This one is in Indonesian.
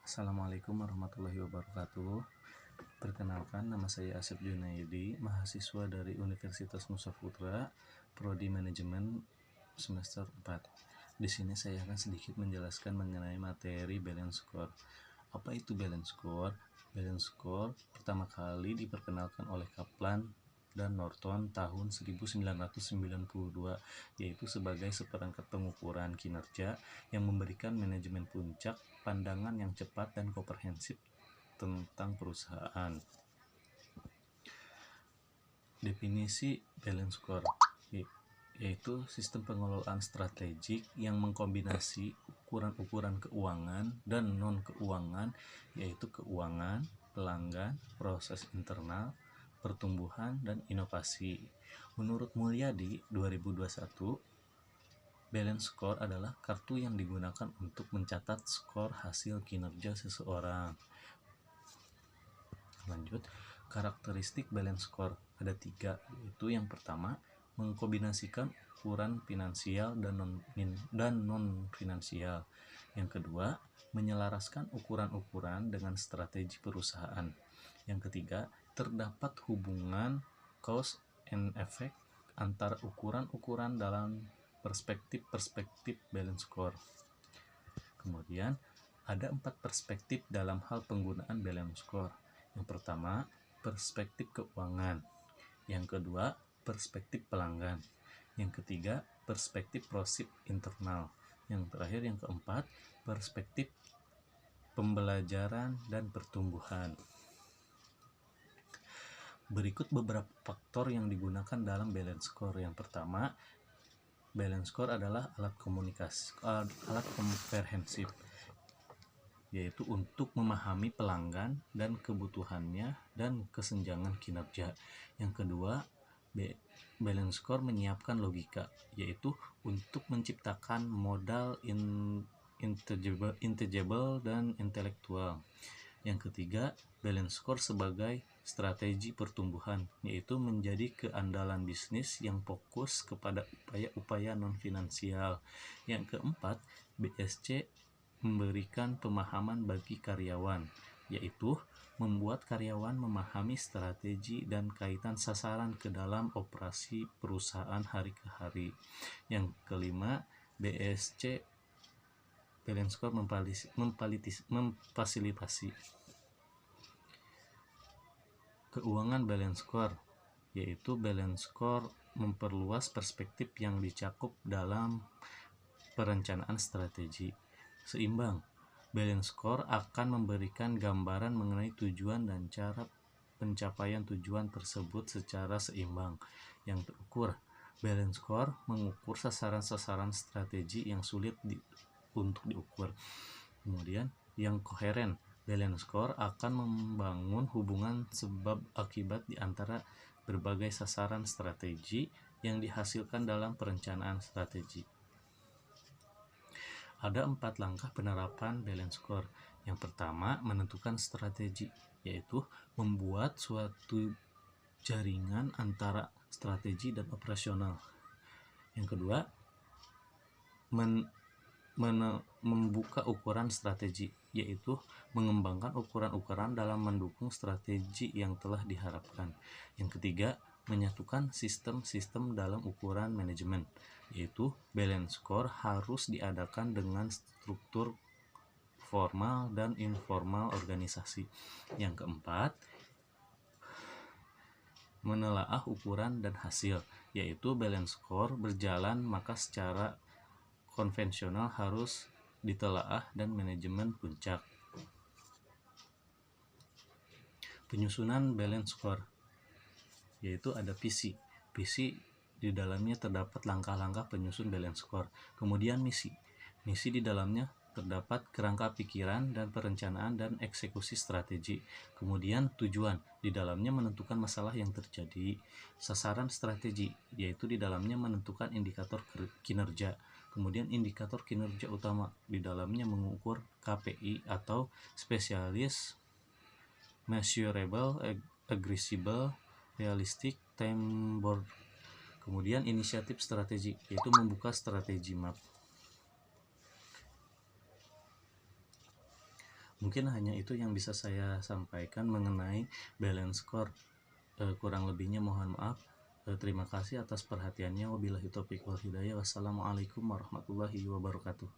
Assalamualaikum warahmatullahi wabarakatuh. Perkenalkan, nama saya Asep Junaidi, mahasiswa dari Universitas Nusa Putra, Prodi Manajemen semester 4. Di sini saya akan sedikit menjelaskan mengenai materi balance score. Apa itu balance score? Balance score pertama kali diperkenalkan oleh Kaplan dan Norton tahun 1992, yaitu sebagai seperangkat pengukuran kinerja yang memberikan manajemen puncak pandangan yang cepat dan komprehensif tentang perusahaan. Definisi balance score yaitu sistem pengelolaan strategik yang mengkombinasi ukuran-ukuran keuangan dan non-keuangan, yaitu keuangan, pelanggan, proses internal, pertumbuhan, dan inovasi. Menurut Mulyadi 2021, balance score adalah kartu yang digunakan untuk mencatat skor hasil kinerja seseorang. Lanjut, karakteristik balance score ada 3, yaitu yang pertama, mengkombinasikan ukuran finansial dan non-finansial. Yang kedua, menyelaraskan ukuran-ukuran dengan strategi perusahaan. Yang ketiga, terdapat hubungan cause and effect antara ukuran-ukuran dalam perspektif balance score. Kemudian, ada 4 perspektif dalam hal penggunaan balance score. Yang pertama, perspektif keuangan. Yang kedua, perspektif pelanggan. Yang ketiga, perspektif proses internal. Yang terakhir, yang keempat, perspektif pembelajaran dan pertumbuhan. Berikut beberapa faktor yang digunakan dalam balance score. Yang pertama, balance score adalah alat komprehensif, yaitu untuk memahami pelanggan dan kebutuhannya dan kesenjangan kinerja. Yang kedua, balance score menyiapkan logika, yaitu untuk menciptakan modal intangible dan intelektual. Yang ketiga, balance score sebagai strategi pertumbuhan, yaitu menjadi keandalan bisnis yang fokus kepada upaya-upaya non-finansial. Yang keempat, BSC memberikan pemahaman bagi karyawan, yaitu membuat karyawan memahami strategi dan kaitan sasaran ke dalam operasi perusahaan hari ke hari. Yang kelima, BSC balance score memfasilitasi keuangan balance score, yaitu balance score memperluas perspektif yang dicakup dalam perencanaan strategi. Seimbang, balance score akan memberikan gambaran mengenai tujuan dan cara pencapaian tujuan tersebut secara seimbang. Yang terukur, balance score mengukur sasaran-sasaran strategi yang sulit untuk diukur. Kemudian, yang koheren, balance score akan membangun hubungan sebab akibat di antara berbagai sasaran strategi yang dihasilkan dalam perencanaan strategi. Ada 4 langkah penerapan balance score. Yang pertama, menentukan strategi, yaitu membuat suatu jaringan antara strategi dan operasional. Yang kedua, membuka ukuran strategi, yaitu mengembangkan ukuran-ukuran dalam mendukung strategi yang telah diharapkan. Yang ketiga, menyatukan sistem-sistem dalam ukuran manajemen, yaitu balance score harus diadakan dengan struktur formal dan informal organisasi. Yang keempat, menelaah ukuran dan hasil, yaitu balance score berjalan maka secara konvensional harus ditelaah dan manajemen puncak. Penyusunan balance score, yaitu ada visi. Visi di dalamnya terdapat langkah-langkah penyusun balance score. Kemudian misi. Misi di dalamnya terdapat kerangka pikiran dan perencanaan dan eksekusi strategi. Kemudian tujuan, di dalamnya menentukan masalah yang terjadi. Sasaran strategi, yaitu di dalamnya menentukan indikator kinerja. Kemudian indikator kinerja utama, di dalamnya mengukur KPI atau spesialis measurable, addressable, realistic, time bound. Kemudian inisiatif strategi, yaitu membuka strategi map. Mungkin hanya itu yang bisa saya sampaikan mengenai balance score. Kurang lebihnya mohon maaf. Terima kasih atas perhatiannya. Wabillahi taufiq wal hidayah. Wassalamualaikum warahmatullahi wabarakatuh.